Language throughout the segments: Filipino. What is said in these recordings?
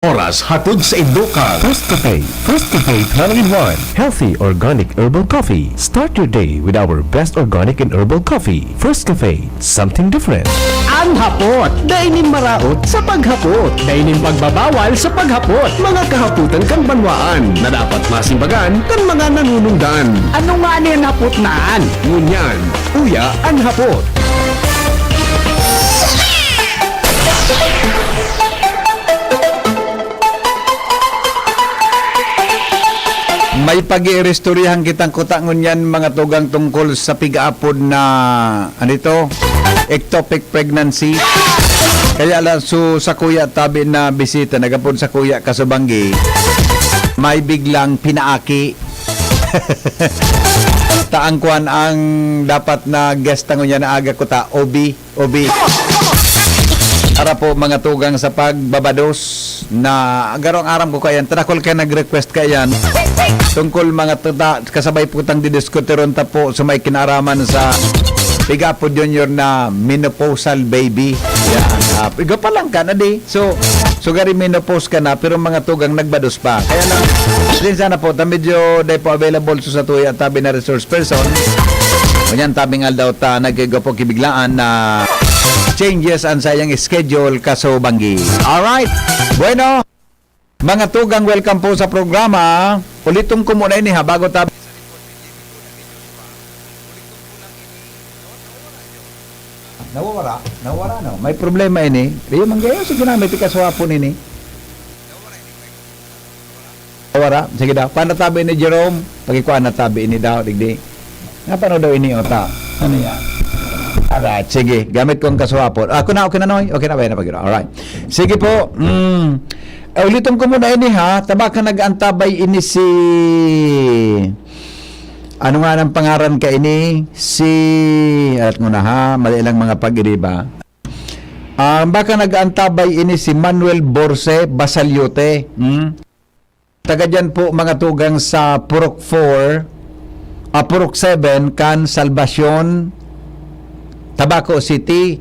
Oras hatod sa Indukan. First Cafe. First Cafe 12-in-1. Healthy organic herbal coffee. Start your day with our best organic and herbal coffee. First Cafe. Something different. Ang hapot, dainin maraot sa paghapot, dainin pagbabawal sa paghapot, mga kahaputan kang banwaan na dapat masimbagan kan mga nanunungdan. Ano nga niyan hapot naan? Ngunyan, uya ang hapot. May pag-irestoryahan kitang kutangon yan mga tugang tungkol sa pig-apod na ectopic pregnancy. Kaya lang sa kuya tabi na bisita nagapod sa kuya Kasubanggi, may biglang pinaaki. Taangkuan ang dapat na guest tangon yan na aga ko ta Obi. Para po mga tugang sa pagbabados na agarong aram ko kayan. Tanakol kayo nag-request kayan. Tungkol mga kasabay po tang didiskuteron ta po sa may kinaraman sa Pig-apod Junior na menopausal baby. Yan. Iga pa lang ka na di. So gari menopause ka na pero mga tugang nagbados pa. Kaya lang, din sana po, medyo day po available sa tuya tabi na resource person. Kunyan tabing aldaw ta nagkiga po kibiglaan na changes ang sayang schedule Kasubanggi. Alright. Bueno, mga tugang, welcome po sa programa. Ulitong ko muna ini ha, bago tabi. Nawara no. May problema ini. Riyo manggayo sige na may tikaswapon ini. Nawara, sige daw. Paano tabi ni Jerome? Pagikuan na tabi ini daw, digdi. Nga paano daw ini ota? Ano yan? Alright, sige. Gamit ko ang kaswapon. Okay na, noy? Okay na ba yan? Alright. Sige po. Ulitin ko muna ini ha. Tabaka nag-antabay ini si... Ano nga ng pangaran ka ini? Si... Alat mo na ha. Mali lang mga pag-iriba. Baka nag-antabay ini si Manuel Borse Basalyote. Taga dyan po mga tugang sa Purok 4, Purok 7, Can Salvacion, Tabaco City.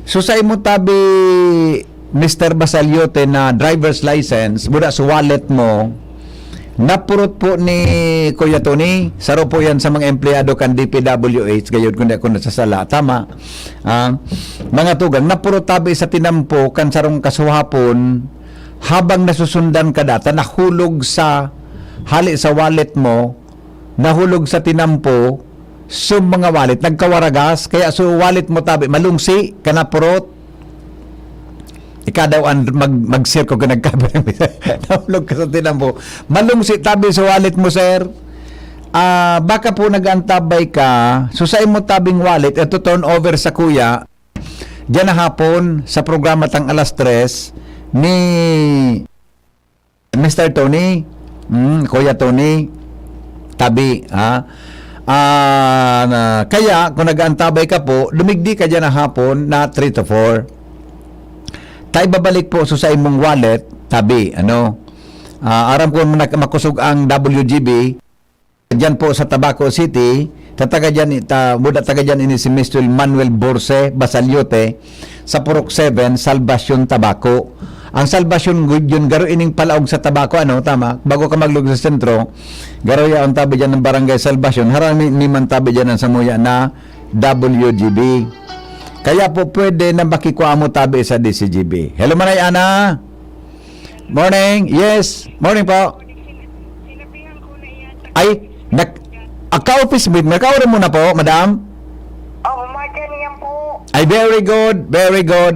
So sa imo tabi Mr. Basalyote na driver's license mula sa wallet mo napurot po ni Kuya Tony. Saro po yan sa mga empleyado kan DPWH gayud kundi ako nasasala. Tama. Mga tugang napurot tabi sa tinampo kan sarong kasuhapon habang nasusundan ka data nahulog sa hali sa wallet mo, nahulog sa tinampo mga wallet nagkawaragas kaya wallet mo tabi malungsi kanapurot ikadaw ang mag-circo ka nagkabi nahulog ka sa tinampo malungsi tabi sa wallet mo sir. Baka po nag-antabay ka susay mo tabing wallet ito turn over sa kuya dyan na hapon sa programa tang alas 3 ni Mr. Tony Kuya Tony tabi kaya kung nag-antabay ka po lumigdi ka dyan na hapon na 3 to 4 tayo babalik po sa imong wallet tabi aram ko makusog ang WGB dyan po sa Tabaco City taga dyan ini si Mr. Manuel Borse Basalyote sa Purok 7 Salvacion Tabaco. Ang Salvacion yun garo ining palaog sa Tabaco tama bago ka maglug sa sentro garo ya ang tabi dyan ng barangay Salvacion harami ni man tabi dyan ng samuya na WGB kaya po pwede na makikuha mo tabi sa DCGB. Hello Manay Ana, morning. Yes, morning po. Ay ka-office meet naka-order mo na po madam. Martin yan po. Ay very good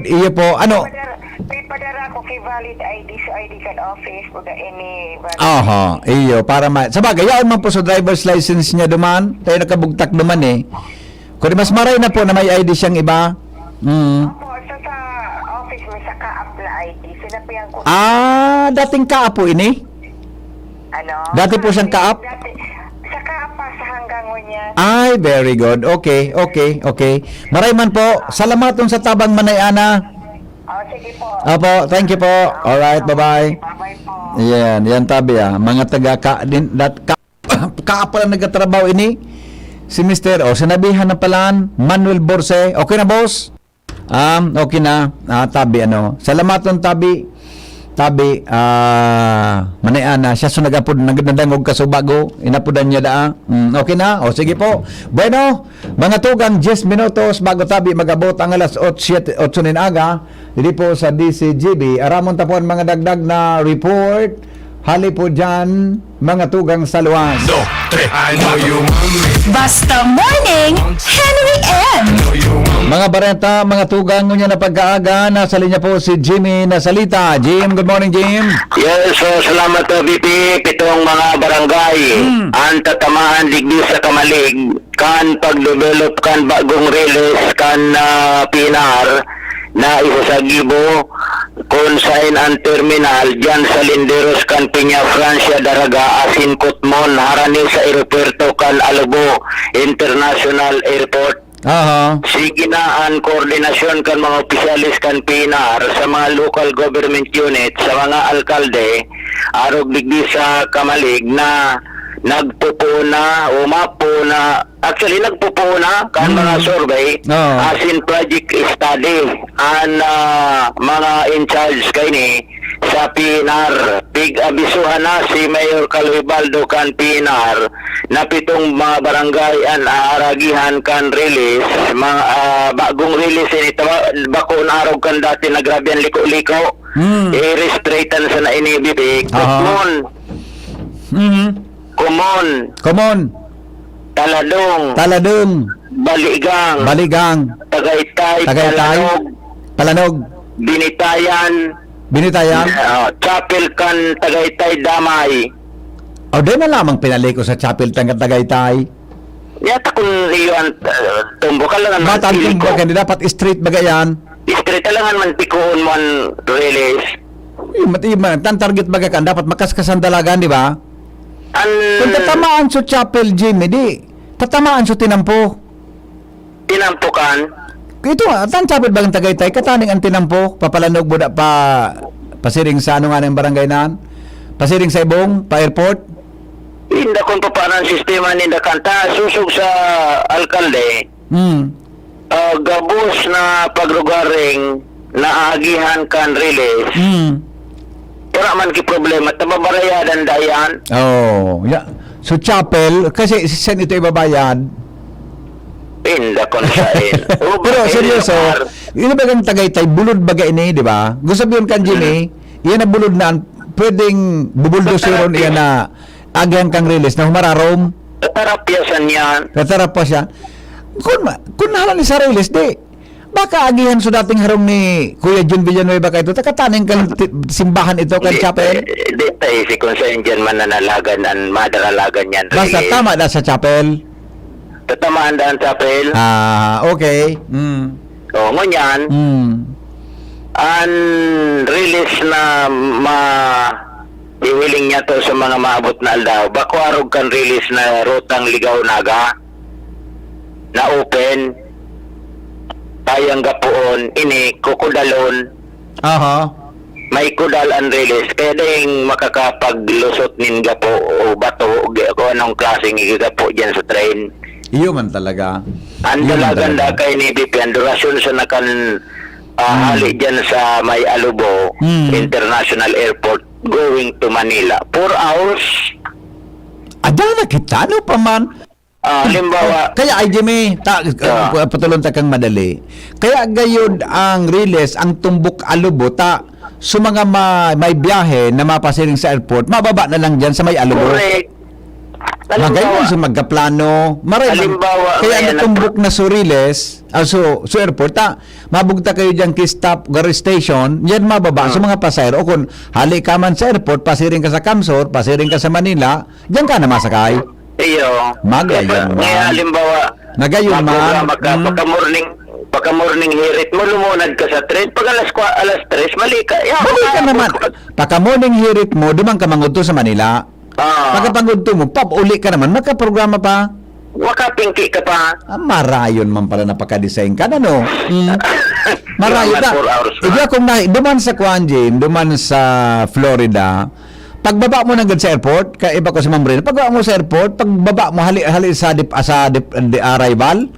iyo po May padara ko kay valid ID sa ID card office kung any valid. Iyo para sabagay yaon man po sa driver's license niya duman tayo nakabugtak duman kung mas maray na po na may ID siyang iba. Opo, sa office may sa ka-up na ID. Sinapihan ko. Dating ka po ini? Dati po siyang ka-up? Sa ka-up pa sa hanggang niya. Ay, very good. Okay. Maray man po. Salamaton sa tabang Manay Ana. Sige po. Opo, thank you po. Alright, bye-bye. Bye-bye po. Yan tabi mga taga ka pala nagtatrabaho ini. Si Mr. Sinabihan na palaan Manuel Borse. Okay na boss? Okay na. Tabi Salamaton tabi tabi manayan na siya sunagapod nagdangog kasubago inapudan niya daa. Okay na? O sige po. Bueno, mga tugang 10 minutos bago tabi magabot ang alas 8 nin aga dili po sa DCGB. Aramon tapuan mga dagdag na report. Hali po dyan, mga tugang sa luwas. Basta Morning, Henry M. Mga barenta, mga tugang ngunya na pagkaaga, nasa linya po si Jimmy Nasalita. Jim, good morning, Jim. Yes, salamat VP. Pitong mga barangay ang tatamaan digdi sa Kamalig kan pag-develop kan bagong release kan pinar na isa sa Gibo consign and terminal dyan sa Linderos kan Piña Francia Daraga Asin Kutmon harani sa aeropuerto kan Alubo International Airport. Aha. Sige na ang koordinasyon kan mga opisyalis kan PNR sa mga local government unit sa mga alkalde arog digdi sa Kamalig na nagpupuna o mapuna actually nagpupuna kan mga survey as in project study ang mga in charge kay ni sa PNR. Big abisuhan na si Mayor Calvibaldo kan PNR na pitong mga barangay ang aaragihan kan release mga bagong release nito bako na arog kan dati na grabe ang liko-liko i-restraitan sa na inibibig Kumon Taladong Baligang Tagaytay Palanog Binitayan Chapel kan Tagaytay Damay. O di na lamang pinaliko sa Chapel Tagaytay. Yata kung iyon tumbukan lang ang Ba't ang tumbukan di dapat street bagayan? Street lang man pikuon mo ang release. Tan target bagakan dapat makaskasan dalagan, di ba? Kung tatamaan sa Chapel, Jimmy, di tatamaan sa tinampo. Tinampukan? Ito nga, tan Chapel bagang Tagaytay, kataning ang tinampo, papalanog mo da pasiring sa ano nga ng barangay naan? Pasiring sa ibong, pa airport? Hindi kung paano ang sistema ninda kanta, susog sa alkalde, gabos na paglugaring na agihan kan release, wala man ki problema, tababarayadan dayan. Oh, yeah. So Chapel, kasi saan ito ibabayad? Hindi kung saan. Pero seryoso, yun ba kang Tagaytay, bulod baga ini, di ba? Gusto sabihin kan Jimmy, yan na bulod na, pwedeng bubuldoseron yan na agihan kang release na humararom. Tatarapyasan yan. Tatarap pa siya. Kung nahalan ni sa release, di, baka agihan so dating harong ni Kuya Jun Villanueva ka ito, takataning kang simbahan ito kan Chapel? Di tayo si kung saan dyan mananalagan ang madaralagan yan. Basta tama na sa Chapel? Tatamaan daan Chapel. Okay. O, ngunyan, ang release na iwiling niya to sa mga maabot na aldaw, bako arog kan release na rutang Ligaw Naga na open tayang gapuon ini kukudalon may kudal ang release kaya dahing makakapaglusot nin gapo o bato o anong klaseng igapo dyan sa train. Iyo man talaga. Ang dalaganda kay ni BP ang durasyon sa nakan hali dyan sa may Alubo International Airport going to Manila 4 hours. Ada na kita no pa man. Limbawa Kaya ay Jimmy, patulon ta kang madali. Kaya gayud ang release ang tumbok Alubo ta so mga may biyahe na mapasiring sa airport, mababa na lang dyan sa may Alubo. correct. Magayon sa magkaplano. Kaya ang tumbok na Suriles, so airport, mabugta kayo dyan stop gari station, yan mababa sa mga pasayro. O kung hali ka man sa airport, pasiring ka sa Camsor, pasiring ka sa Manila, dyan ka na masakay. Iyo. Magayon man. Ngayon, halimbawa, Nagayon man. Pagka-morning hirit mo, lumunad ka sa train. Pag alas 3, mali ka. Mali ka naman. Pagka-morning hirit mo, dumang ka mangudto sa Manila. Pagkapangudto mo, uli ka naman, magka-programa pa. Makapingki ka pa. Marayon man pala napaka-design ka, ano? Marayon na. 4 hours Hindi akong duman sa Jim, duman sa Florida, pagbaba mo ng sa airport, kaya iba ko sa Mambrino, pagbaba mo sa airport, pagbaba mo hali sa arrival,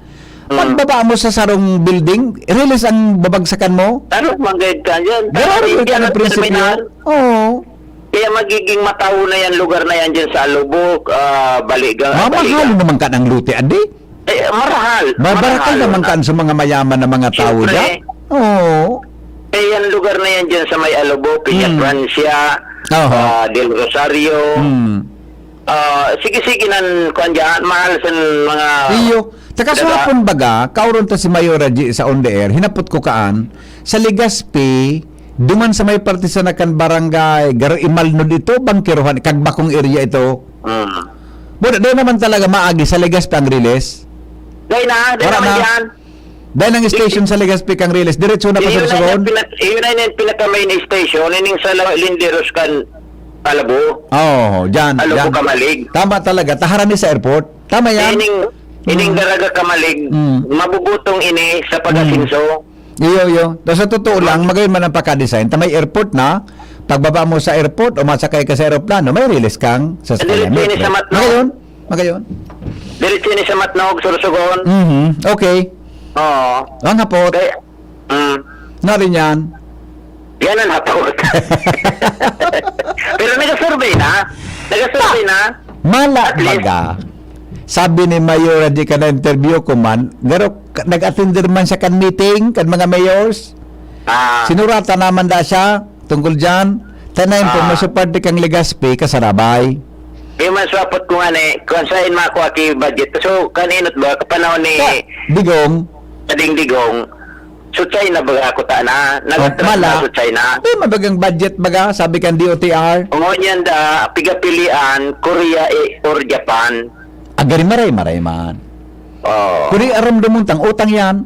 Pagbaba mo sa sarong building, release ang babagsakan mo. Ano, manggayad ka dyan. Garo ka ng prinsipyo. Oo. Kaya magiging mataw na yan, lugar na yan dyan sa Lubok, Baligang. Mamahal naman ka ng luti, adi. Marahal. Babarakal naman ka sa mga mayaman na mga tao Siyempre. dyan. Oo. Yan lugar na yan dyan sa may Alubok, Piña Francia, Oho. Del Rosario. Sige-sige nan kuan dyan, mahal sa mga... Iyo. Taka sa hapon baga, kauron ta si Mayora G sa on the air, hinapot ko kaan, sa Legazpi, duman sa may partisan na kan barangay, Imalno dito, Bangkirohan, Kagbakong area ito. Buda, dahil naman talaga maagi sa Legazpi ang release. Dahil Wala naman na. yan. Dahil ang station sa Legazpi kang release, diretso na pa sa Sugon. Yun na yung pinaka-main station, ining sa Linderos kan Alabo. Oo, dyan. Alabo dyan. Kamalig. Tama talaga, taharami sa airport. Tama yan. Ining Daraga Kamalig, mabubutong ini sa pag-asinso. Iyo. Tapos sa totoo lang, magayon man ang pagka-design. May airport na, pagbaba mo sa airport o masakay ka sa aeroplano, may release kang sa Diretso ini sa Matnog. Magayon. Diretso ini sa Matnog, Sorsogon. Okay. Oo. Ang hapot. Kaya, Na rin yan. yan ang hapot. Pero nag-survey na. Mala At least. baga. Sabi ni Mayor di ka na interview ko man, pero nag-attend man siya kan meeting kan mga mayors. Sinurata naman da siya tungkol dyan. Tanayin po, masupad di kang Legazpi kasarabay. Yung maswapot ko nga kung saan makuha ki budget. So, kaninot ba, kapanahon ni Digong. Digong, sutsay na baga ako ta na. Nag-atras na sutsay na. Di mabagang budget baga, sabi kan DOTR. Ngunyan da, pigapilian, Korea or Japan. Agari maray man. Oh. Kuni aram dumuntang utang yan.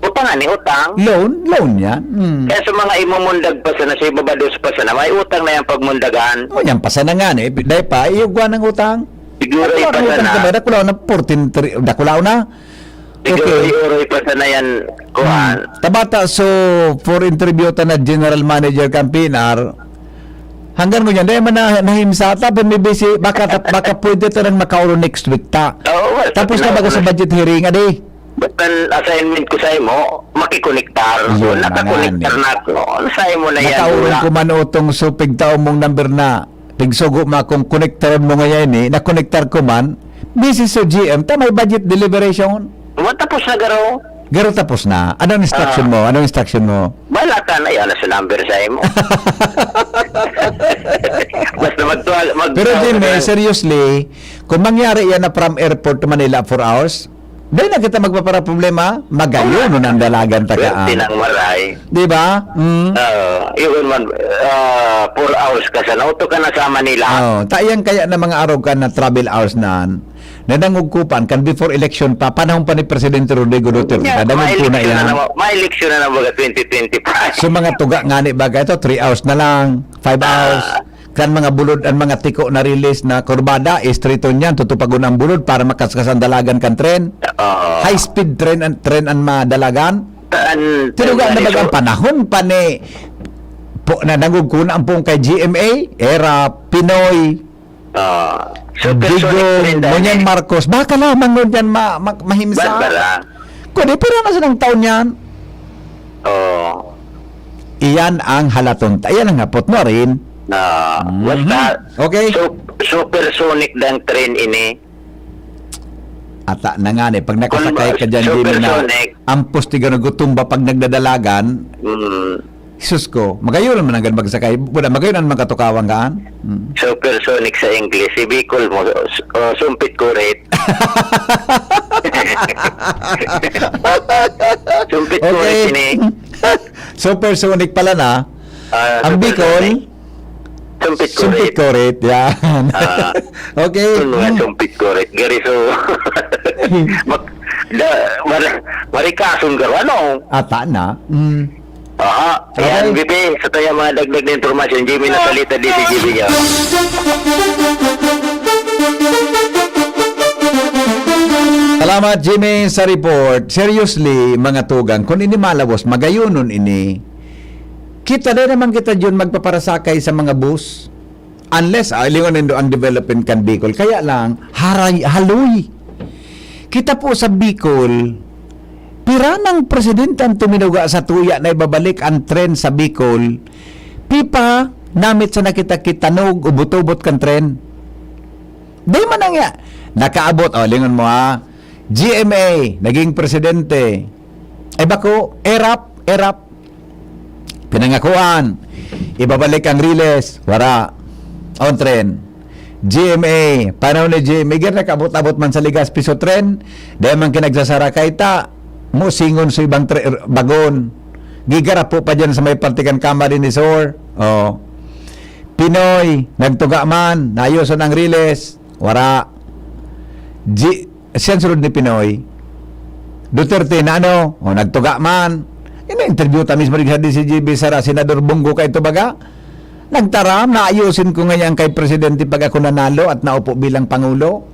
Utang ani, utang. Loan yan. Kaya sa mga imumundag pa sana, sa ibabados pa sana, may utang na yung pagmundagan. O yan, pasanangan eh. Dahil pa, iyugwa ng utang. Siguro Dakulaw ipasa na. Dakulaw na 14, dakulaw na. Siguro ipasa na yan, kuhan. Tabata, so, for interview ta na General Manager Campinar, hanggang mo yan, dahil man nahimsata, pero may busy, baka pwede ta nang makaulo next week ta. Well, Tapos na baga sa budget hearing, adi. But ang assignment ko sa imo, makikonektar. So, Yun, nakakonektar na ako. Sa imo na yan. Nakaulong wala. ko man utong so pigtao mong number na pigsugo ma kung connectaron mo ngayon eh, na-connectar ko man, busy sa GM, may budget deliberation. Matapos na garo. Garo tapos na. Anong instruction mo? Anong instruction mo? Wala ka na yan sa number sa imo. Basta Pero Jimmy, seriously, kung mangyari yan na from airport to Manila 4 hours, dahil na kita magpapara problema, magayon nun ang dalagan takaan. Tinang maray. Di ba? Yun man, 4 hours ka sa auto ka na sa Manila. Tayang kaya na mga araw ka na travel hours na nanangugkupan kan before election pa, panahon pa ni Presidente Rodrigo Duterte. Kadamog po na yan. May eleksyon na baga 2025. So mga tuga nga ni baga ito, 3 hours na lang, 5 hours. Kan mga bulod ang mga tiko na release na kurbada, istrito niyan, tutupagon ang bulod para makaskasan dalagan kan tren. High speed train ang madalagan. Tinuga na bagang panahon pa ni po na nangugkuna ang pong kay GMA, era Pinoy, Digong, Munyang Marcos, baka lamang nun yan mahimsa. Kundi, pero na silang taon yan. Iyan ang halaton. Iyan ang hapot mo rin. Basta, Okay. supersonic ng train ini. Ata na nga pag nakasakay ka dyan, Jimmy, na supersonic. ang postiga na gutumba pag nagdadalagan, Jesus ko, magayon naman ang magsakay. Magayon ang magkatukawang kaan. Supersonic sa English. Si Bicol mo, sumpit ko rate. Sumpit ko rate ini. Supersonic pala na. Ang Bicol, Sumpit ko sumpit rate. ko rate. Yan. Okay. Sumpit ko rate. Gari so, marikasun garo. Ano? Ata na. Ayan, Okay. Bibi. Sa tayo mga dagdag na informasyon. Jimmy, nasalita di si Jimmy niya. Salamat, Jimmy, sa report. Seriously, mga tugang, kung ini malawos, magayunon ini, kita din naman kita dyan magpaparasakay sa mga bus. Unless, lingon nindo ang development kan Bicol. Kaya lang, haloy. Kita po sa Bicol, Pira ng presidente ang tuminuga sa tuya na ibabalik ang tren sa Bicol. Pipa, namit sa nakita-kitanog, ubot-ubot kan tren. Di man ang ya. Nakaabot, lingon mo ha. GMA, naging presidente. Ay bako, erap. Pinangakuan. Ibabalik ang Riles. Wara. On tren. GMA. Panahon ni GMA. Gir nakabot-abot man sa Ligas Piso tren. Dahil man kinagsasara kay ta. Musingon sa ibang bagon. Gigarap po pa dyan sa may partikan kamari ni Sor. Oh. Pinoy. Nagtuga man. Naayuson ang Riles. Wara. Siyan sunod ni Pinoy. Duterte na ano? O, nagtuga man. Ina-interview ta mismo rin sa DCGB Sara, Senador Bongo kay ito baga. Nagtaram, naayusin ko ngayon kay Presidente pag ako nanalo at naupo bilang Pangulo.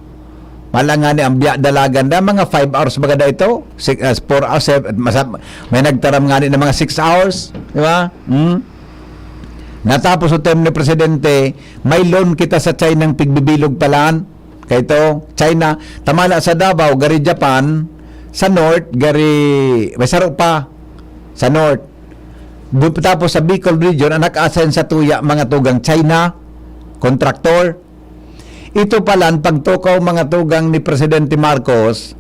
Malanga ni ang biya dalagan na, mga 5 hours baga da ito. 4 hours, may nagtaram nga ni na mga 6 hours. Di ba? Natapos o term ni Presidente, may loan kita sa China ng pigbibilog palaan. Kaya ito, China, tamala sa Davao, gari Japan, sa North, gari, may saro pa, sa North. Tapos sa Bicol region, ang naka-assign sa tuya, mga tugang China, kontraktor. Ito pala, pagtukaw mga tugang ni Presidente Marcos,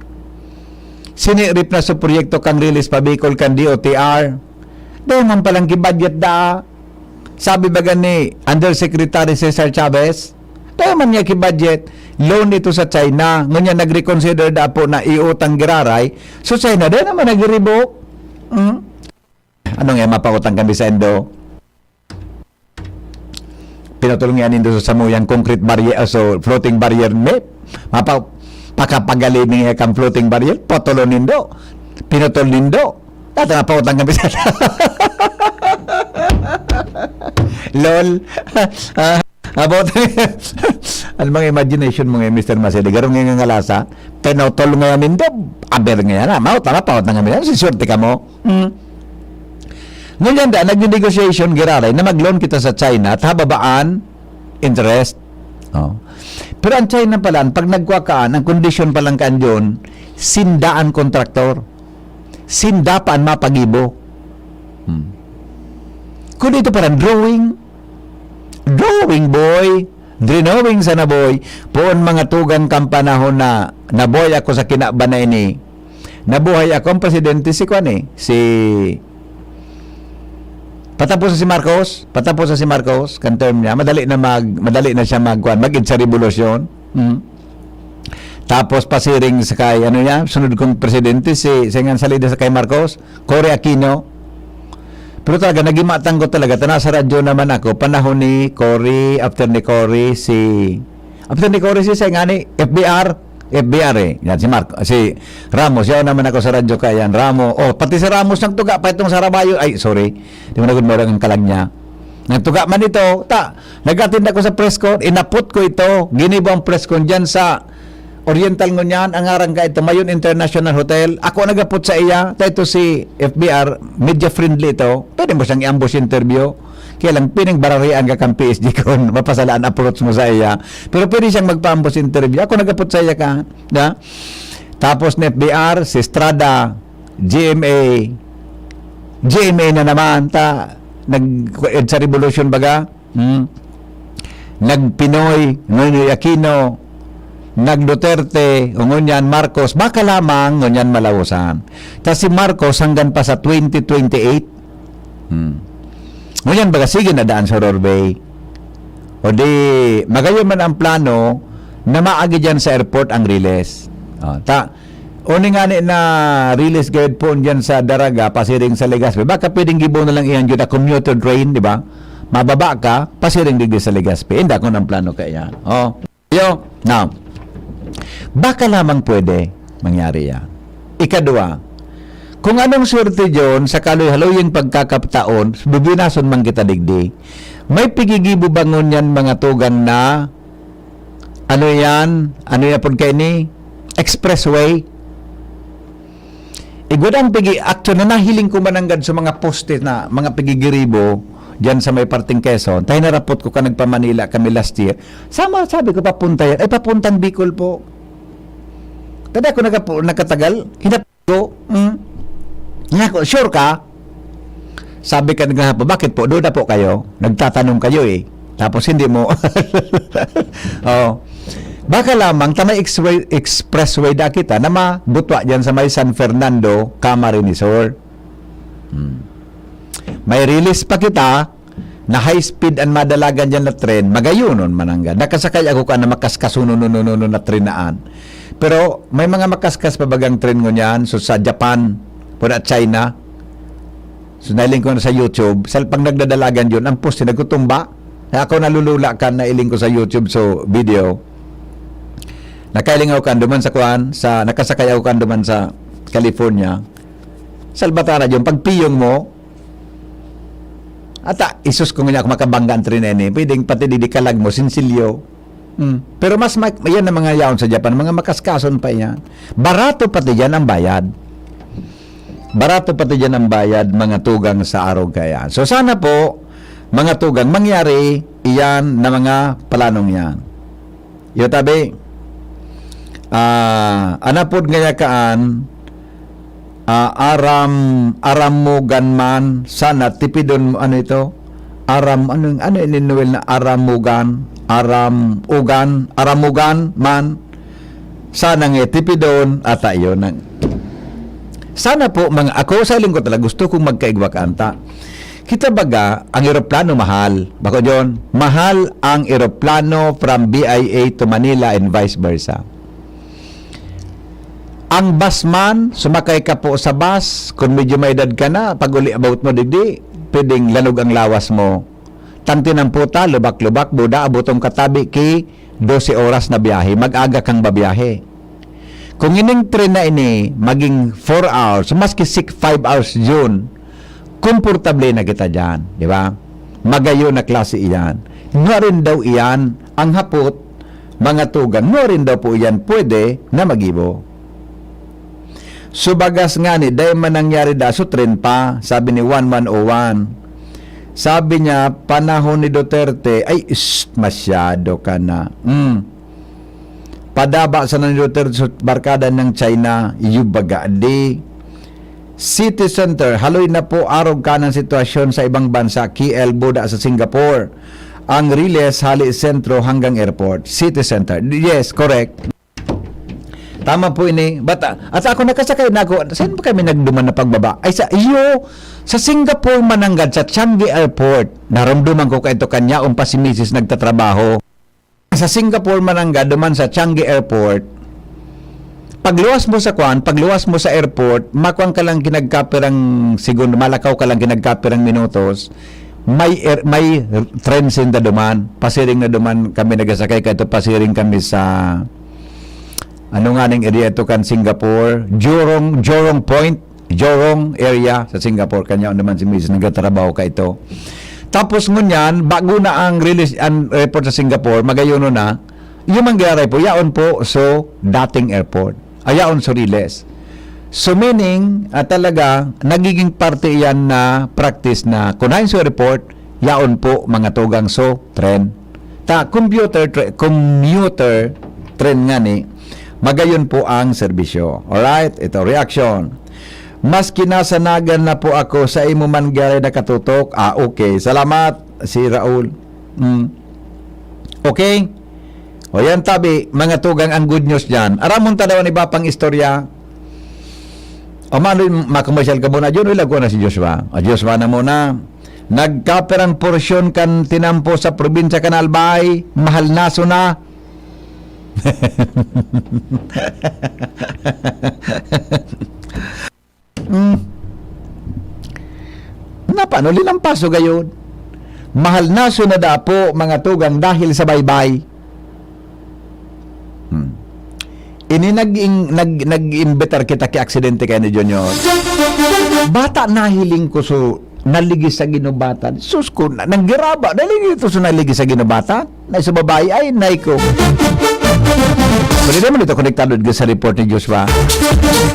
sinirip na sa proyekto kang release pa Bicol kan DOTR. Doon man palang kibudget da. Sabi ba ni Undersecretary Cesar Chavez, doon man niya kibudget, loan ito sa China. Ngunya nag-reconsider da po na iutang giraray. So China, doon naman nag-ribok. Anong mapautang kami sa Indo? Pinatulong yan Indo sa samuyang concrete barrier, so floating barrier map. Pakapagaling niya kang floating barrier, potolo nindo. Pinatol nindo. Dati napautang kami sa LOL. About ano mga imagination mo ngayon, Mr. Masede? Garong ngayon nga lasa, pinatol nga nindo. Aber nga yan, mautang nga kami. Sisurte ka mo. Ngayon da, nag-negotiation giraray na mag-loan kita sa China at hababaan interest. Oh. Pero ang China pala, pag nagkuhaan, ang condition palang kaan yun, sindaan kontraktor. Sindapaan mapagibo. Kung dito parang drawing boy, drawing sana boy, poon mga tugang kampanahon na naboy ako sa kinabana ini. Nabuhay ako ang presidente si Patapos na si Marcos, kan term niya, madali na siya magid sa revolusyon. Tapos pasiring sa kay sunod kong presidente si Sengan Salida sa kay Marcos, Cory Aquino. Pero talaga nagimatang ko talaga, tanasa radyo naman ako panahon ni Cory, after ni Cory si Sengani FBR yan si Ramos, yan naman ako sa radyo kaya yan Ramos, pati si Ramos nagtuga pa itong Sarabayo, sorry di mo nagod mo lang ang kalang niya, nagtuga man ito, nag-attend ako sa press con, inapot ko ito, ginibo ang press con dyan sa Oriental ngunyan, ang arang ka ito Mayon International Hotel, ako nagapot sa iya, ito si FBR media friendly ito, pwede mo siyang i-ambush interview. Kaya lang, pining bararian ka kang PSG kung mapasalaan approach mo sa iya. Pero pwede siyang magpa-ambos interview. Ako nagapot sa iya ka. Da? Tapos na FBR, si Estrada, GMA na naman. Sa revolution baga. Nag-Pinoy, Noynoy Aquino, nag-Duterte, ngunyan Marcos. Baka lamang, ngunyan Malawasan. Tapos si Marcos hanggang pa sa 2028. Ngayon baga sige na daan sa Rorbay. O di magayon man ang plano na maagi dyan sa airport ang Riles. Uni nga na Riles guide po dyan sa Daraga pasiring sa Legazpi. Baka pwedeng gibo na lang iyan yun na commuter train, di ba? Mababa ka, pasiring digdi sa Legazpi. Hindi ako ng plano kaya. Now, baka lamang pwede mangyari yan. Ikadua, kung anong swerte dyan sa kaloy-haloy yung pagkakaptaon, bibinason man kita digdi. May pigigibo bangon yan mga tugang na ano yan po kayo ni expressway. Igwadang actually na nahiling ko mananggad sa mga poste na mga pigigiribo dyan sa may parting Quezon. Tayo narapot ko ka nagpa-Manila kami last year. Sabi ko papunta yan. Papuntang Bicol po. Tada ako nakatagal. Hinap ko. Nga ko, sure ka? Sabi ka nga po, bakit po? Doon na po kayo. Nagtatanong kayo eh. Tapos hindi mo. Oh. Baka lamang tamay expressway da kita na mabutwa dyan sa may San Fernando, Camarines Sur. May release pa kita na high speed and madalagan dyan na tren, magayunon manangga. Nakasakay ako ka na makaskasuno na trenaan. Pero may mga makaskas pa bagang tren ko niyan. So sa Japan, pura China. So nailing ko na sa YouTube. Pag nagdadalagan yun, ang post nagkutumba. Ako nalulula ka na iling ko sa YouTube so video. Nakailing ako kan duman sa kuan, nakasakay ako kan duman sa California. Salbatara yung pagpiyong mo. Ata isus ko nga ako makabangga ang tren ni. Pwedeng pati didikalag mo sinsilyo. Pero mas yan ang mga yaon sa Japan, mga makaskason pa yan. Barato pati yan ang bayad. Barato pati yan ang bayad mga tugang sa araw kaya. So sana po mga tugang mangyari iyan na mga planong yan. Yo tabi anapod nga kaan aram mo ganman sana tipidon ano ito ano ini Noel na aramugan man sana nga tipidon at ayo nang sana po mga ako sa lingkod talaga gusto kong magkaigwa kanta. Kita baga ang eroplano mahal. Bako John, mahal ang eroplano from BIA to Manila and vice versa. Ang busman, sumakay ka po sa bus, kung medyo may edad ka na, pag uli about mo digdi, pwedeng lanog ang lawas mo. Tanti ng puta, lubak-lubak, buda, abotong katabi ki 12 oras na biyahe, mag-aga kang babiyahe. Kung ining tren na ini, maging 4 hours, maski 5 hours yun, komportable na kita dyan, di ba? Magayo na klase iyan. Nga rin daw iyan, ang hapot, mga tugang, nga rin daw po iyan, pwede na magibo. Subagas nga ni, dahil man nangyari da, so tren pa, sabi ni 1101. Sabi niya, panahon ni Duterte, ay, masyado ka na. Padaba sa ni Duterte sa barkada ng China, yubaga, di. City Center, haloy na po arog ka ng sitwasyon sa ibang bansa, KL Buda sa Singapore. Ang Riles, hali sentro hanggang airport. City Center. Yes, correct. Tama po ini. At ako nakasakay na ako. Saan pa kami nagduman na pagbaba? Ay sa Singapore mananggad sa Changi Airport. Naramduman ko kaito kanya pa si Mrs. nagtatrabaho. Sa Singapore mananggad duman sa Changi Airport. Pagluwas mo sa airport, makuang ka lang kinagkapirang segundo, malakaw ka lang kinagkapirang minutos. May train sinda duman. Pasiring na duman kami nagasakay kaito pasiring kami sa ano nga ning area ito kan Singapore, Jurong Point, Jurong area sa Singapore. Kanya naman si Miss nagtatrabaho ka ito. Tapos ngunyan, bago na ang release ang airport sa Singapore, magayono na, yung mangyari po, yaon po so dating airport. Ayaon so Riles. So meaning, talaga, nagiging parte yan na practice na kunain sa airport, yaon po mga tugang so tren. Commuter tren nga ni, magayon po ang serbisyo. Alright? Ito, reaction. Mas kinasanagan na po ako sa imo man gari na katutok. Okay. Salamat, si Raul. Okay? O yan tabi, mga tugang ang good news dyan. Aramon tadawan ni Bapang istorya. O manoy, makamusyal ka muna dyan. Ilago na si Joshua. O Joshua na muna. Nagkaperang porsyon kan tinampo sa probinsya kan Albay. Mahal naso na. Napano lilampaso gayon. Mahal na sunada po mga tugang dahil sa baybay. Ini nag-imbitar kita ki aksidente kay ni Junior. Bata nahiling ko so naligis sa ginubatan. Sus ko nanggiraba naligis to so naligis sa ginubatan. Nay sa babae ay nay ko. Pwede naman ito konektado sa report ni Joshua.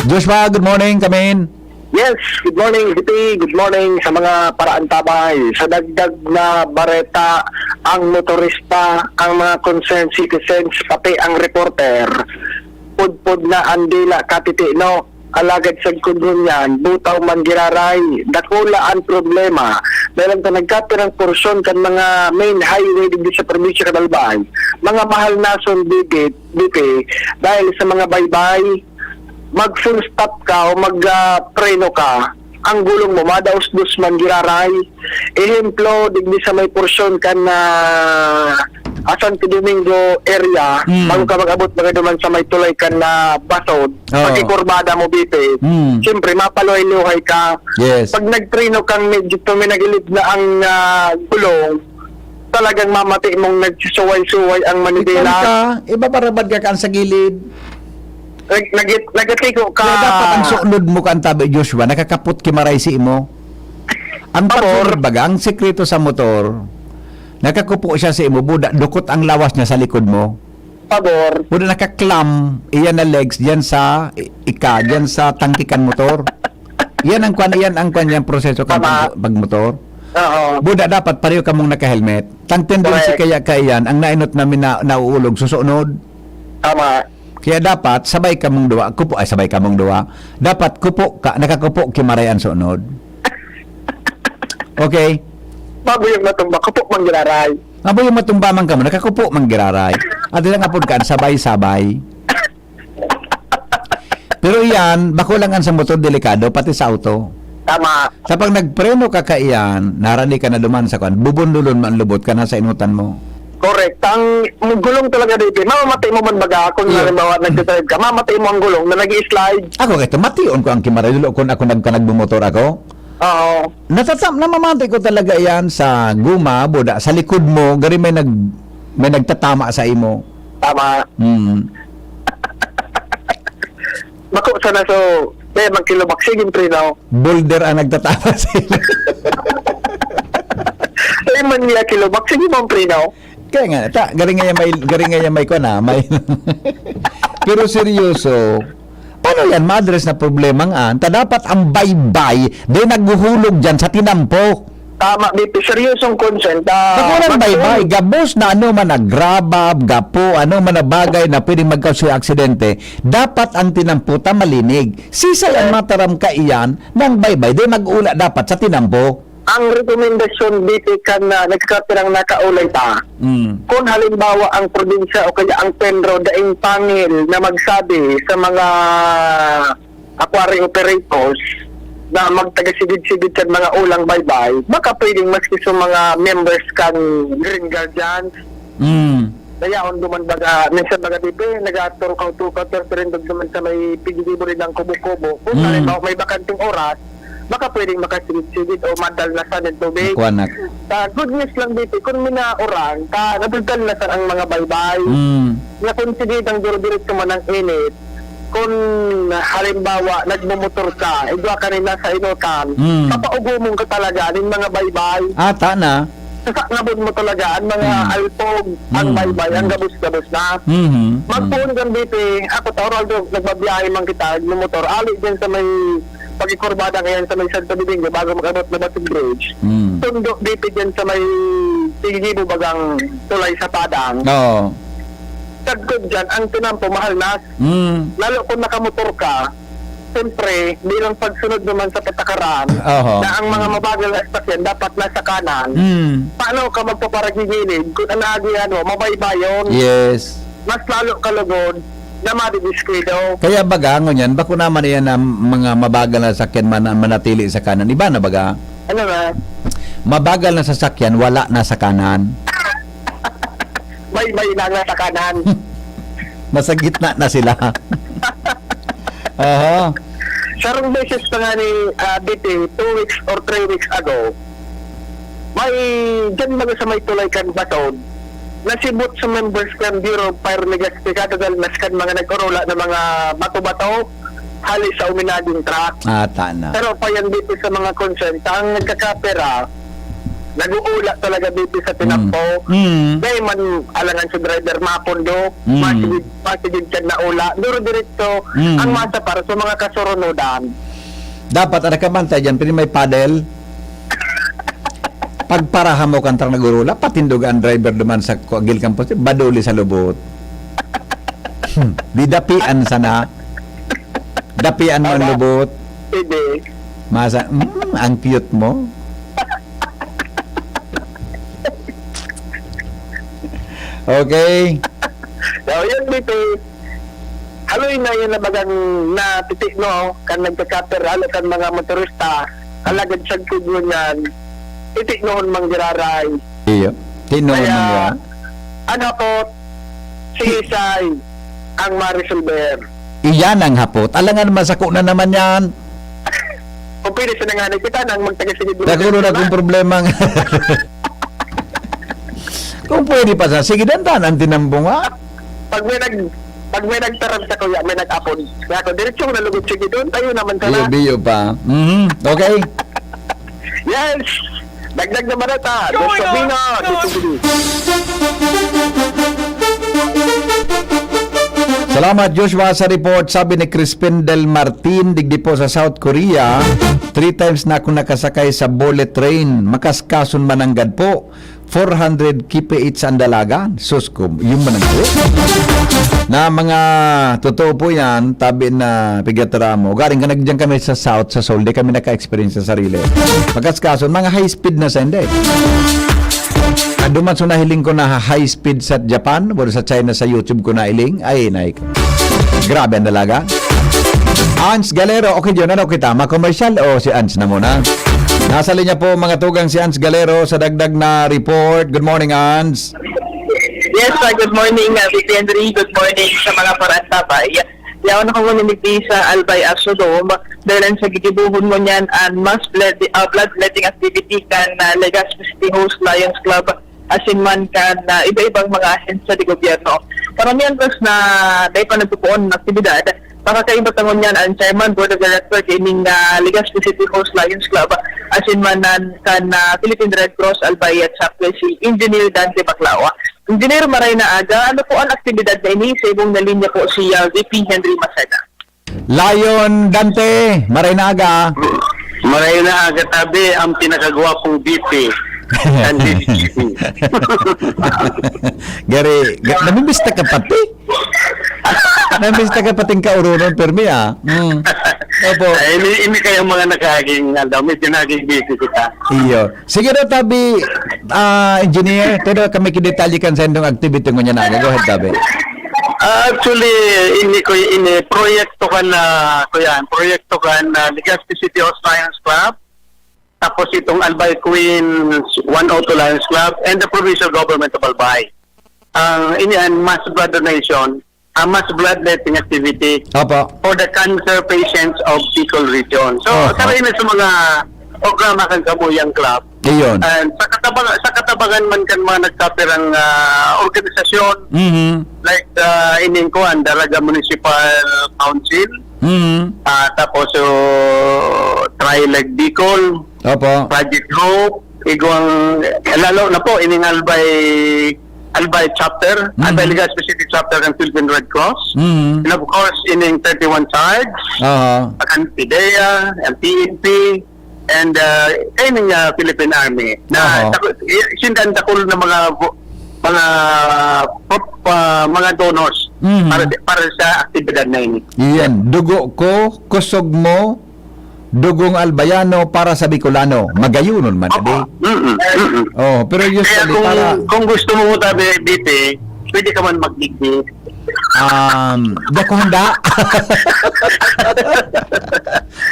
Joshua, good morning, come in. Yes, good morning, Viti. Good morning sa mga paraan tabay. Sa dagdag na bareta, ang motorista, ang mga concerned citizens, pati ang reporter, pudpud na andila katiti, no? alagad sa kudron yan, butaw man giraray, dakula ang problema. Dahil ang nagkapirang porsyon kan mga main highway digdi sa probinsya kan Albay, mga mahal nason bibit, dahil sa mga baybay, mag full stop ka o mag preno ka, ang gulong mo madaos-dos man giraray. Ehemplo, digdi sa may porsyon kan na Santo Domingo area, bago ka mag-abot mga duman sa may tulay kan na basod, pagkikurbada mo bipe, siyempre mapaluhay-luhay ka. Yes. Pag nagtrino kang medyo tuminagilid na ang gulong, talagang mamati mong nagsisuway-suway ang Ikaw manibela. ka, ibabarabad ka kan sa gilid. Nagatiko ka. Kaya dapat ang sunod mo kan tabi, Joshua, nakakapot kimaray si imo. Ang pagsunod baga, ang sekreto sa motor, nakakupo siya sa imo, buda, dukot ang lawas niya sa likod mo. Pabor. Buda nakaklam, iyan na legs, diyan sa diyan sa tangkikan motor. Yan ang kwan yung proseso kan pagmotor. Oo. Buda dapat pareho ka mong naka-helmet. Tang tendency kaya ang nainot namin na nauulog susunod. Tama. Kaya dapat sabay ka mong duwa, sabay ka mong duwa. Dapat kupo ka, nakakupo kimarayan sunod. Okay? Bago yung matumba, kapok mang giraray. Abo yung matumbaman ka mo, nakakupo mang giraray. At ilang apod ka, sabay-sabay. Pero iyan, bakulangan sa motor delikado, pati sa auto. Tama. Sa pag nagpreno ka iyan, narani ka na duman sa kwan, bubundulon man lubot ka na sa inutan mo. Correct. Ang gulong talaga dito, mamamatay mo man baga kung halimbawa nagdadrive ka, mamatay mo ang gulong na nag-i-slide. Ako kaya mation ko ang kimaray dulo kung ako nagbumotor ako. Oo. Namamatay ko talaga yan sa guma, buda, sa likod mo, gari may nagtatama sa imo. Tama. Mako sana so, magkilobak sige prino. Boulder ang nagtatama sa imo. Ay man niya kilobak sige mo prino. Kaya nga, gari nga yan may ko na, may... Pero seryoso, paano yan ma-address na problema nga? Dapat ang baybay, di naghuhulog dyan sa tinampo. Tama, dito seryosong consent. Nakulang baybay, gabos na ano man nagrabab, gapo, ano man na bagay na pwedeng magkasuy aksidente, dapat ang tinamputa malinig. Sisay ang mataram ka iyan ng baybay, di mag-ula dapat sa tinampo. Ang rekomendasyon dito kan na nagkakapirang nakaulay ta. Kung halimbawa ang probinsya o kaya ang Penro daing pangil na magsabi sa mga aquarium operators na magtaga-sigid-sigid kan mga ulang baybay, baka pwedeng maski sa mga members kan Green Guardians. Kaya on duman baga, minsan baga dito, nag-turukaw-tukaw, pero duman sa may pigidibo rin ng kubo-kubo. Kung halimbawa may bakanting oras, baka pwedeng makasigit-sigit o madalnasan ng tubig. Kuanak. Good news lang dito, kung minaoran, nadalnasan ang mga baybay. Na kung sigit ang duro-dirit man ang init, kung halimbawa nagmumotor ka, idwa ka rin nasa inutan, papaugumong ka talaga ng mga baybay. Ata na. Sasaknabod mo talaga ang mga alpog, ang baybay, ang gabos-gabos na. Magpuon kang dito, ako Tauraldo, nagbabiyahe man kita, nagmumotor, ali din sa may pagikurbada ngayon sa may Santo Domingo bago mag-abot na Batong Bridge. Tundok dito dyan sa may Tigibo bagang tulay sa Padang. Oo. Tagkod dyan, ang tinampo mahal na. Lalo kung nakamotor ka, siyempre, bilang pagsunod naman sa patakaran, na ang mga mabagal na estasyon dapat nasa kanan, paano ka magpaparagigilid kung anagihan mo, mabaybayon, Yes. mas lalo kalugod, na madidiskrito. Kaya baga, ngunyan, bako naman yan ang mga mabagal na sasakyan manatili sa kanan. Iba na baga? Ano na? Mabagal na sasakyan, wala na sa kanan. May na nga sa kanan. Nasa gitna na sila. Aha. Sarong beses pa nga ni BT, 2 weeks or 3 weeks ago, may dyan mga sa may tulay kan batod, nasibot sa members kan Bureau of Fire Legaspi kadadal naskan mga nag-orola na mga bato-bato hali sa uminading truck. Ata na. Pero pa yan dito sa mga consent, ang nagkakapera, nag-uula talaga dito sa tinampo. Dahil man alangan sa driver mapondo, masigid ka na ula. Duro diretso, ang masa para sa mga kasurunodan. Dapat ada ka bantay dyan, pero may paddle. Pagparahan mo kang nagurula, patindog ang driver naman sa Gil Campos, baduli sa lubot. Didapian sana. Dapian mo ang lubot. Hindi. Masa, ang cute mo. Okay. So, yun dito. Haloy na yun na bagang natitik no, kan nagkakaper, halo kan mga motorista, kalagad sa kubo niyan, titik noon manggiraray. Iyo. Tinoon mo nga. Ano ko, si Isay, ang ma-resolver. Iyan ang hapot. Alangan masako na naman yan. Kung pwede sa nanganay kita, nang magtagisigid mo. Nakulo na kung problema nga. Kung pwede pa sa, sige dandan, ang tinambong ha. Pag may nagtarap sa kuya, may nag-apon. Kaya ako, diretsong nalugod sige doon, tayo naman sana. Biyo pa. Okay. Yes! Dagdag na marata. Dos Sabino. Salamat Joshua sa report. Sabi ni Crispin Del Martin, digdi po sa South Korea, 3 times na ako nakasakay sa bullet train. Makaskason mananggad po. 400 kipe ang dalagan. Sus ko, yung mananggad. Na mga totoo po yan, tabi na pigatara mo. Galing ka nagdiyan kami sa South, sa Seoul, di kami naka-experience sa sarili. Makaskason, mga high speed na sa hindi. Duman so nahiling ko na high speed sa Japan, o sa China sa YouTube ko nailing, ay naik. Grabe ang dalaga. Ans Galero, okay dyan, ano kita? Ma-commercial o si Ans na muna? Nasa linya po mga tugang si Ans Galero sa dagdag na report. Good morning, Ans. Yes, good morning, Vic Henry. Good morning sa mga parantabay. Yawan ako ngunimigdi sa Albay Asodom dahil sa gigibuhon mo niyan ang mass bloodletting activity kan Legazpi City Host Lions Club asin man kan iba-ibang mga ahensya di gobyerno. Karamihan plus na dahil pa nagpupuon ng aktibidad, makakaiba tangon niyan ang Chairman Board of Director kining Legazpi City Host Lions Club asin man kan Philippine Red Cross Albay at Sapwe si Engineer Dante Baclawa. Engineer Maray na Aga, ano po ang aktibidad na ini sa ibong na linya po si VP Henry Masada? Lion Dante, Maray na Aga. Maray na Aga tabi ang pinakagwapong VP. Gary, namimista ka pati? Namimista ka pating kaurunon, permi Opo. Ini kayong mga nakaging, medyo naging busy kita. Iyo. Sige daw tabi, engineer, pero kami kidetalikan sa indong activity mo niya na. Go ahead tabi. Actually, ini proyekto kan Legazpi City Host Lions Club, tapos itong Albay Queens 102 Lions Club, and the provincial government of Albay. Ini ang mass blood donation, mass bloodletting activity Opo. for the cancer patients of Bicol region. So, karamihan sa mga programa kan Kabuyang Club. Iyon. And sa katabangan man kan mga nagkapirang organisasyon, like ining kuan Dalaga Municipal Council, tapos Trileg Bicol, Opo. Project Group, igwang lalo na po ining Albay chapter, Albay Legazpi City chapter ng Philippine Red Cross, and of course ining 31 Sarge, ang PIDEA, ang PNP, and ining Philippine Army na sindan takol na mga donors para sa aktibidad na ini. Iyan, dugo ko, kusog mo, dugong albayano para sa Bicolano. Magayunon man, adi. Oh, pero Kaya usually para kung gusto mo tabi, BT, pwede ka man magdigdig. di ako handa.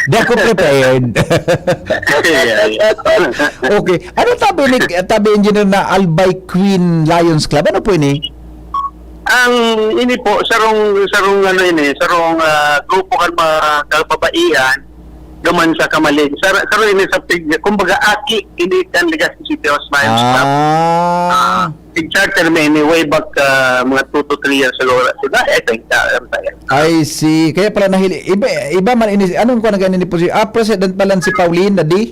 Di ako prepared. Okay. Ano tabi engineer na Albay Queen Lions Club? Ano po ini? Ang ini po sarong grupo kan mga kababaihan gaman sa Kamalig. Saro ini sa kumbaga aki ini kan Legazpi City Host Lions Club. Charter may way back mga 2 to 3 years ago. I think I see. Kaya pala nahili. Iba man ini. Anong ko na ganyan po si President pala si Pauline na di?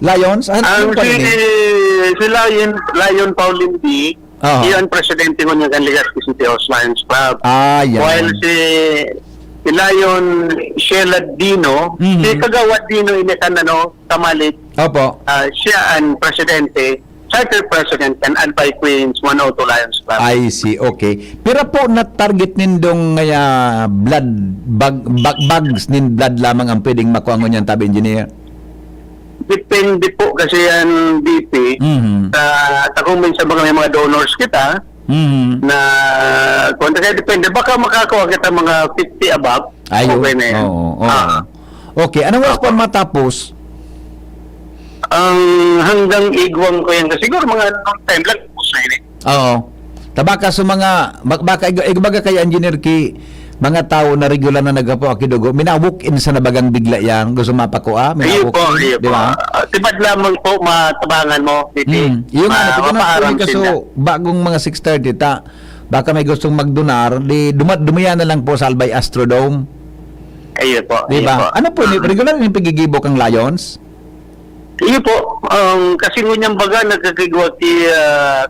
Lions? Anong ko si Lion Pauline D. Iyan presidente ko niya kan Legazpi City Host Lions Club. Yan. While si Lion Sheila Dino, si Kagawad Dino ini kan Kamalig. Opo. Siya ang presidente. Charter President and Albay Queens 102 Lions Club. I see, okay. Pero po na-target nindong blood bags nin blood lamang ang pwedeng makuha niyan, tabi engineer. Depende po kasi yan, DP. Takumin sa mga donors kita na kung kaya depende, baka makakuha kita mga 50 above. Ayun. Okay na yan. Oo. Okay, anong oras pa matapos? Hanggang igwang ko yan. Siguro mga time lang po sa inyo. Oo. Tabaka sa mga baka igbaga kay engineer ki mga tao na regular na nagapo akidugo minawok in sa nabagang bigla yang gusto mapakuha Iyo po, di ba? Tibad lamang po matabangan mo. Yung ano mapaarang kaso sila. bagong mga 6:30 ta baka may gustong magdonar di dumiyan na lang po sa Albay Astrodome, Iyo po. di Iyo po. ba? Ano po ni regular ni pagigibok ang Lions? Iyo po, kasi ngunyang baga nagkakigwa ti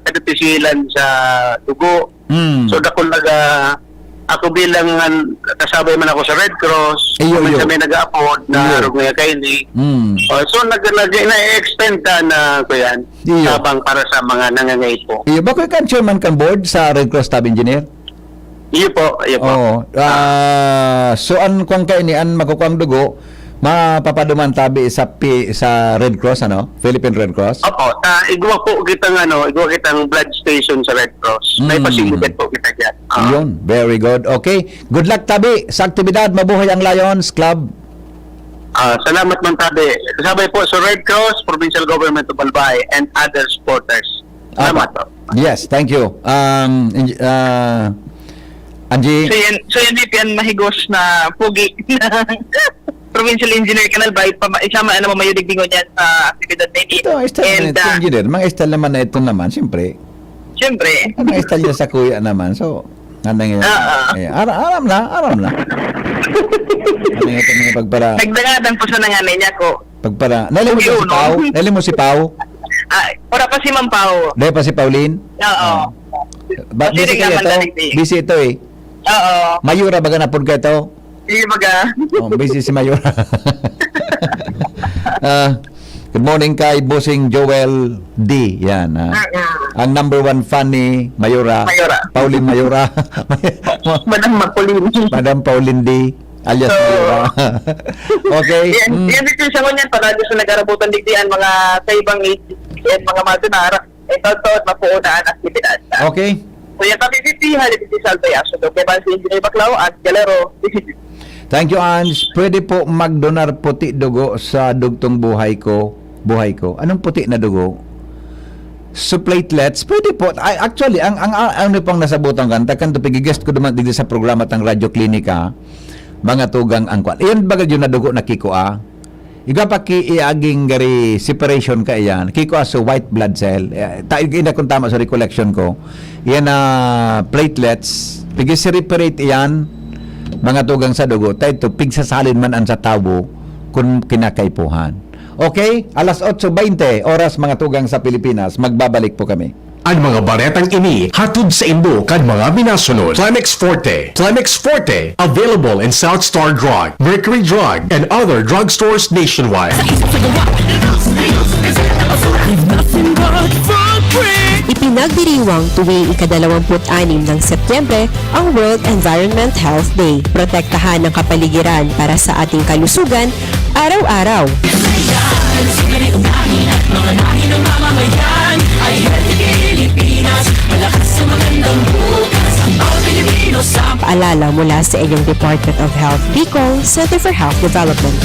kadipisilan sa dugo. So dako ako bilang kasabay man ako sa Red Cross, Iyo. sa may nag-upload na arog nga kay ni. So na-extend ka na ko yan Iyo. habang para sa mga nangangay po. Iyo ba ko kan chairman kan board sa Red Cross Tab Engineer? Iyo po, iyo po. Oo. So an kung kay ni an makukuha ang dugo mapapaduman tabi sa Red Cross, ano? Philippine Red Cross? Opo, igwa po kitang blood station sa Red Cross. May pasilibet po kita dyan. Yun, very good. Okay, good luck tabi sa aktibidad. Mabuhay ang Lions Club. Salamat man tabi. Kasabay po sa Red Cross, Provincial Government of Albay, and other supporters. Salamat po. Yes, thank you. Angie? So yan dito yan mahigos na pugi na provincial engineer Canal by isama mo mayo digdingon yan sa aktibidad na ini. Ito, style naman ito, engineer. Mga style naman na ito naman, siyempre. Siyempre. Mga style niya sa kuya naman. So, ano nga aram na. Ano nga ito mga pagpara. Nagdagadan po sa nanganay niya ko. Pagpara. Nali mo si Pao? Nali mo si Pao? Ora pa si Ma'am Pao. Dahil pa si Pauline? Oo. Busy kayo ito? Busy ito eh. Oo. Mayura baga na po ka ito? Hindi baga. Busy si Mayura. Good morning kay Bossing Joel D. Yan. Ang number 1 fan ni Mayura. Pauline Mayura. Madam Mapolin. Madam Pauline D. Alias Mayura. Okay. Yan dito sa kanyan para sa nagarabutan digdian mga sa ibang mga matunara. Ito mapuunaan aktibidad. Okay. So yan kami dito sa Albay Astrodome. Kaya ba si Engineer Baclao at Galero. Thank you, Ange. Pwede po magdonar puti dugo sa dugtong buhay ko. Anong puti na dugo? So platelets, pwede po. Actually, ang pang nasabutan kan, takan to pigigest ko duman dito sa programa tang Radyo Klinika, mga tugang angkwan. Iyon bagay yun na dugo na kikoa. Iga pa iaging gari separation ka iyan. Kikoa so white blood cell. Ina kung tama sa recollection ko. Yan na platelets. Pigi-separate iyan mga tugang sa dugo, tayo to pigsasalin man ang sa tao kung kinakaipuhan. Okay? 8:20 oras mga tugang sa Pilipinas. Magbabalik po kami. Ang mga baretang ini hatod sa Indo kan mga binasunod. Climex Forte. Climex Forte, available in South Star Drug, Mercury Drug, and other drugstores nationwide. Ipinagdiriwang tuwing ika-26 ng Setyembre ang World Environment Health Day. Protektahan ang kapaligiran para sa ating kalusugan araw-araw. Paalala mula sa inyong Department of Health, Bicol, Center for Health Development.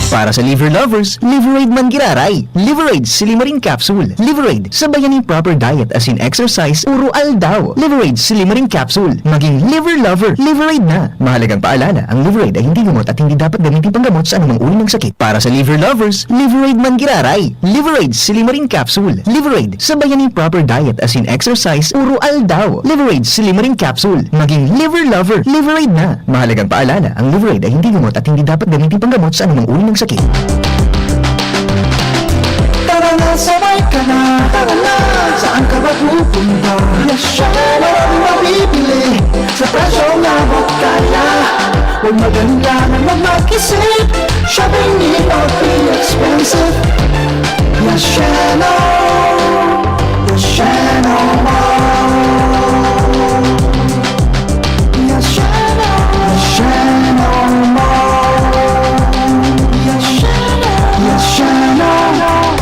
Para sa liver lovers, Liverade man giraray. Liverade Silimarin Capsule. Liverade, sabayan ng proper diet as in exercise, puro aldaw. Liverade Silimarin Capsule. Maging liver lover, Liverade na. Mahalagang paalala, ang Liverade ay hindi gamot at hindi dapat gamitin panggamot sa anumang uri ng sakit. Para sa liver lovers, Liverade man giraray. Liverade Silimarin Capsule. Liverade, sabayan ng proper diet as in exercise, puro aldaw. Liverade Silimarin Capsule. Maging liver lover, Liverade na. Mahalagang paalala, ang Liverade ay hindi gamot at hindi dapat gamitin panggamot sa anumang uri ng sakit. Tara na, sabay ka na. Tara na, saan ka ba pupunta? Yes, siya, maraming mabibili sa presyo na kaya. Kung maganda naman mag-isip, shopping need not be expensive. Yes, Shannon. Yes, Shannon Mall. Yes, Shannon. Yes, Shannon Mall. Yes, Shannon. Yes, Shannon.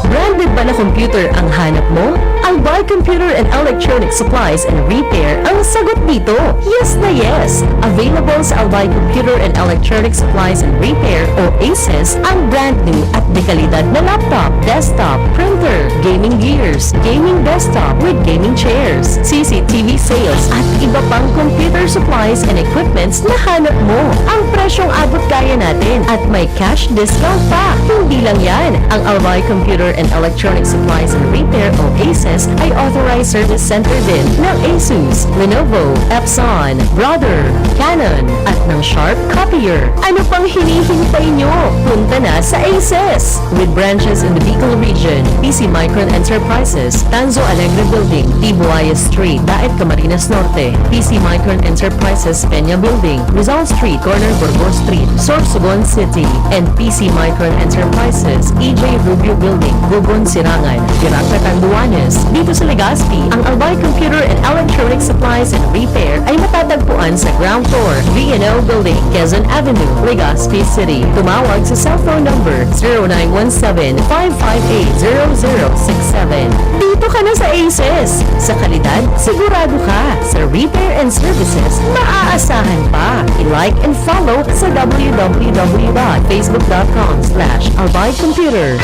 Branded ba na computer ang hanap mo? Albay Computer and Electronic Supplies and Repair ang sagot dito. Yes na yes! Available sa Albay Computer and Electronic Supplies and Repair o ACES ang brand new at dekalidad na laptop, desktop, printer, gaming gears, gaming desktop with gaming chairs, CCTV sales at iba pang computer supplies and equipments na hanap mo. Ang presyong abot kaya natin at may cash discount pa. Hindi lang yan, ang Albay Computer and Electronic Supplies and Repair o ACES ay authorized service center din ng ASUS, Lenovo, Epson, Brother, Canon at ng Sharp Copier. Ano pang hinihintay nyo? Punta na sa ACES! With branches in the Bicol region, PC Micron Enterprises, Tanzo Alegre Building, Tibuaya Street, Daet Camarines Norte, PC Micron Enterprises, Peña Building, Rizal Street, Corner Burgos Street, Sorsogon City, and PC Micron Enterprises, EJ Rubio Building, Gugon Sirangan, Pirata Tanduanes. Dito sa Legazpi, ang Albay Computer and Electronic Supplies and Repair ay matatagpuan sa ground floor, V&O Building, Quezon Avenue, Legazpi City. Tumawag sa cellphone number 0917-558-0067. Dito ka na sa ACES. Sa kalidad, sigurado ka. Sa repair and services, maaasahan pa. I-like and follow sa www.facebook.com/albaycomputer.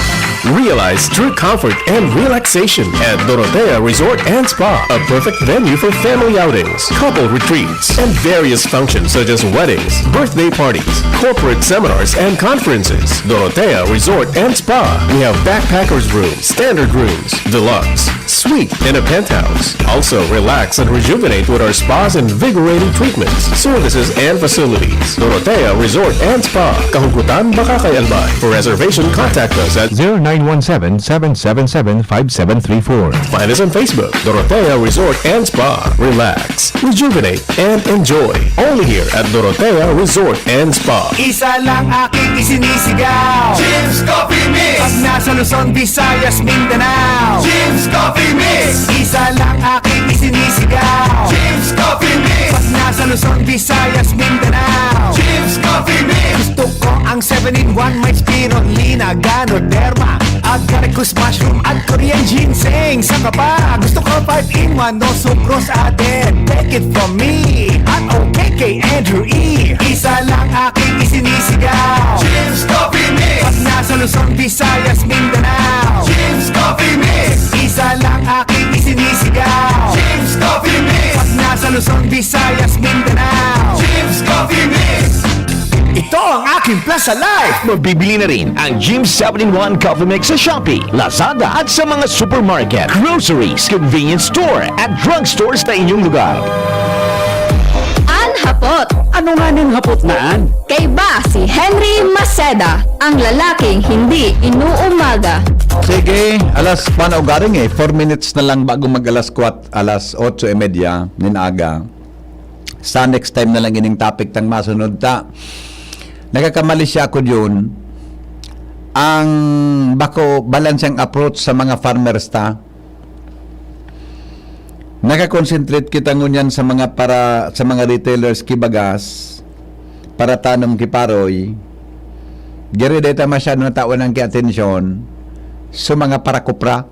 Realize true comfort and relaxation at Dorotea Resort and Spa, a perfect venue for family outings, couple retreats, and various functions such as weddings, birthday parties, corporate seminars, and conferences. Dorotea Resort and Spa. We have backpackers rooms, standard rooms, deluxe, suite, and a penthouse. Also, relax and rejuvenate with our spas and invigorating treatments, services, and facilities. Dorotea Resort and Spa. Kahugutan, Bakakay, Albay. For reservation, contact us at 0917-777-5734. Find us on Facebook, Dorotea Resort and Spa. Relax, rejuvenate, and enjoy. Only here at Dorotea Resort and Spa. Isa lang aking isinisigaw, Jim's Coffee Mix. Pag nasa Luzon, Visayas, Mindanao, Jim's Coffee Mix. Isa lang aking isinisigaw, Jim's Coffee Mix. Pag nasa Luzon, Visayas, Mindanao, Jim's Coffee Mix. Gusto ko ang 7-in-1, may spirulina, ganoderma, agaricus mushroom at Korean ginseng. Saka pa, gusto ko 5-in-1, no sucrose added. Take it from me at OKK Andrew E. Isa lang aking isinisigaw, Jim's Coffee Mix. Pag nasa Luzon, Visayas, Mindanao, Jim's Coffee Mix. Isa lang aking isinisigaw, Jim's Coffee Mix. Pag nasa Luzon, Visayas, Mindanao, Jim's Coffee Mix. Ito ang aking Plaza Life. Mabibili na rin ang Jim 7-in-1 Coffee Mix sa Shopee, Lazada at sa mga supermarket, groceries, convenience store at drugstores na inyong lugar. Hapot. Ano nga ng hapot naan? Kay ba si Henry Maceda, ang lalaking hindi inuumaga. Sige, alas paano garing 4 minutes na lang bago mag alas 8:30 ninaga. Sa next time na lang ining topic tang masunod ta. Nagakamali siya ako yun. Ang bako balanseng approach sa mga farmers ta. Naka-concentrate kita ngunyan sa mga retailers kibagas para tanom kiparoy. Giri data masyado na tao ng ki-atensyon sa mga parakupra,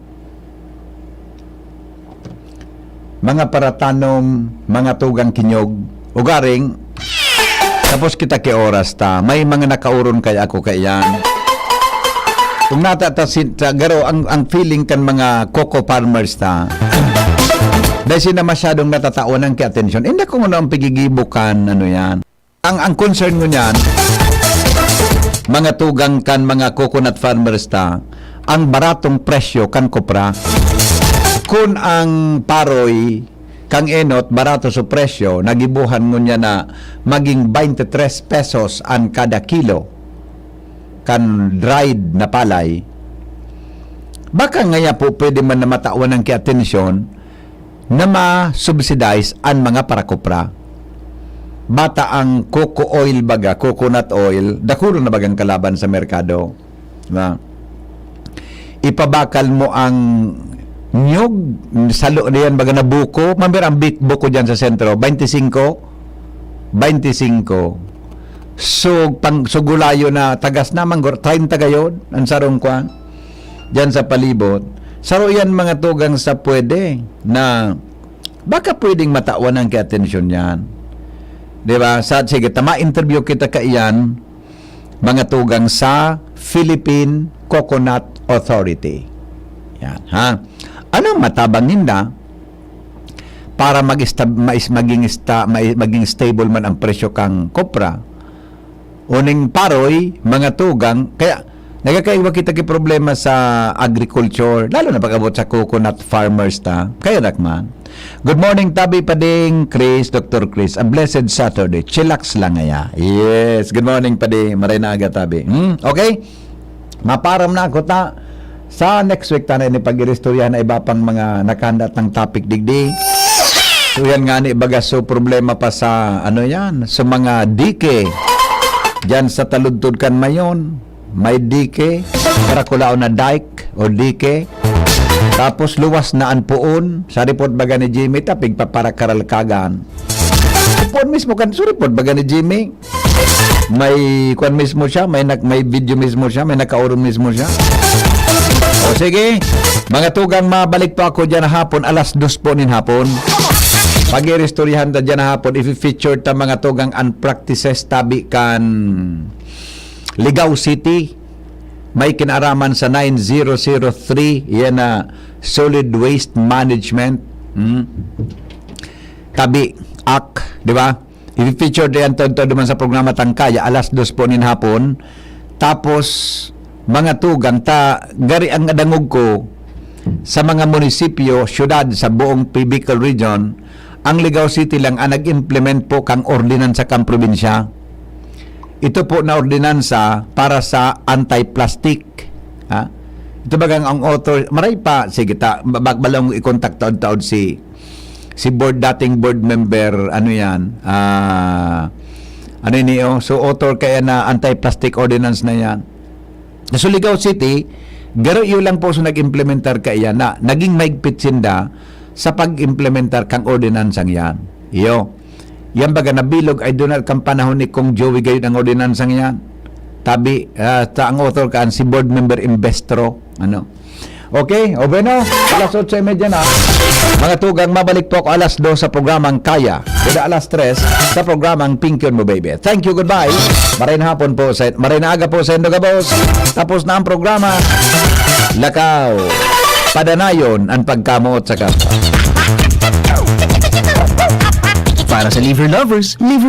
mga paratanom, mga tugang kinyog, ugaring, tapos kita ki oras ta, may mga nakauron kaya ako kayan. Kung natatasin, garo, ang feeling kan mga coco farmers ta, dahil sila masyadong natatawan ng ki-atensyon, hindi ko muna ang pigigibukan, ano yan. Ang concern ko niyan, mga tugang kan, mga coconut farmers ta, ang baratong presyo kan kopra. Kung ang paroy, kang enot, barato sa presyo, nagibuhan mo niya na maging 23 pesos ang kada kilo kan dried na palay. Baka ngaya po pwede man na matawan ng ki-atensyon na ma-subsidize ang mga parakopra. bata ang coco oil baga, coconut oil, dakulo na bagang kalaban sa merkado. Diba? Ipabakal mo ang nyug, salo diyan baga na buko, mamir ang big buko diyan sa sentro, 25. So, sugulayo na tagas na manggor, 30 gayod, ang sarong kwan, diyan sa palibot. Saro yan mga tugang sa pwede na baka pwedeng matawan ang atensyon yan. Diba? Sige, interview kita kaiyan mga tugang sa Philippine Coconut Authority. Yan, ha? Anong matabangin na para maging stable man ang presyo kang kopra? Uning paroy, mga tugang, kaya nagkakaiwa kita ki problema sa agriculture, lalo na pag-abot sa coconut farmers ta. Kaya nakman. Good morning, Tabi Pading, Chris, Dr. Chris. A blessed Saturday. Chillax lang ngaya. Yes, good morning, Pading. Maray na aga, Tabi. Okay? Maparam na ako ta. Sa next week, tanay ni pag-iristoryahan na iba pang mga nakahanda ng topic digdi. So yan nga ni baga, so problema pa sa ano yan, sa mga dike. Diyan sa taludtod kan mayon, may dike, para kulao na dike o dike. Tapos luwas na anpuon, sa report baga ni Jimmy, tapig pa para karalkagan. Report mismo kan, so report baga ni Jimmy. May kwan mismo siya, may video mismo siya, may nakaurong mismo siya. O sige, mga tugang, mabalik pa ako dyan hapon, alas 2 po nin hapon. Pag-iristoryahan da dyan hapon, i-feature ta mga tugang and practices tabi kan Ligao City. May kinaraman sa 9003, yan na solid waste management. Tabi, AK, di ba? I-feature diyan to naman sa programa Tangkaya, alas 2 po nin hapon. Tapos, mga tugang, gari ang adangog ko sa mga munisipyo, syudad sa buong Bicol region, ang Ligao City lang ang nag-implement po kang ordinansa kang probinsya. Ito po na ordinansa para sa anti-plastic. Ha? Ito bagang ang author, maray pa, sige ta, bagbalong i-contact taod si dating board member, ano yan, ano niyo, so author kaya na anti-plastic ordinance na yan. So Ligao City, garo iyo lang po so nag-implementar kaya na naging maigpit sinda sa pag-implementar kang ordinansang yan. Iyo. Yan baga nabilog ay doon kang panahon ni Kong Joey gayon ang ordinansang yan. Tabi, ang author kaan si board member Investro. Ano? Okay, o bueno, alas 8:30 na. Mga tugang, mabalik po ako alas 2 sa programang Kaya. Kada alas 3 sa programang Pink Yun Mo Baby. Thank you, goodbye. Maray na aga po sa Indogabos. Tapos na ang programa. Lakaw. Padanayon ang pagkamuot sa kapwa. Para sa liver lovers, liver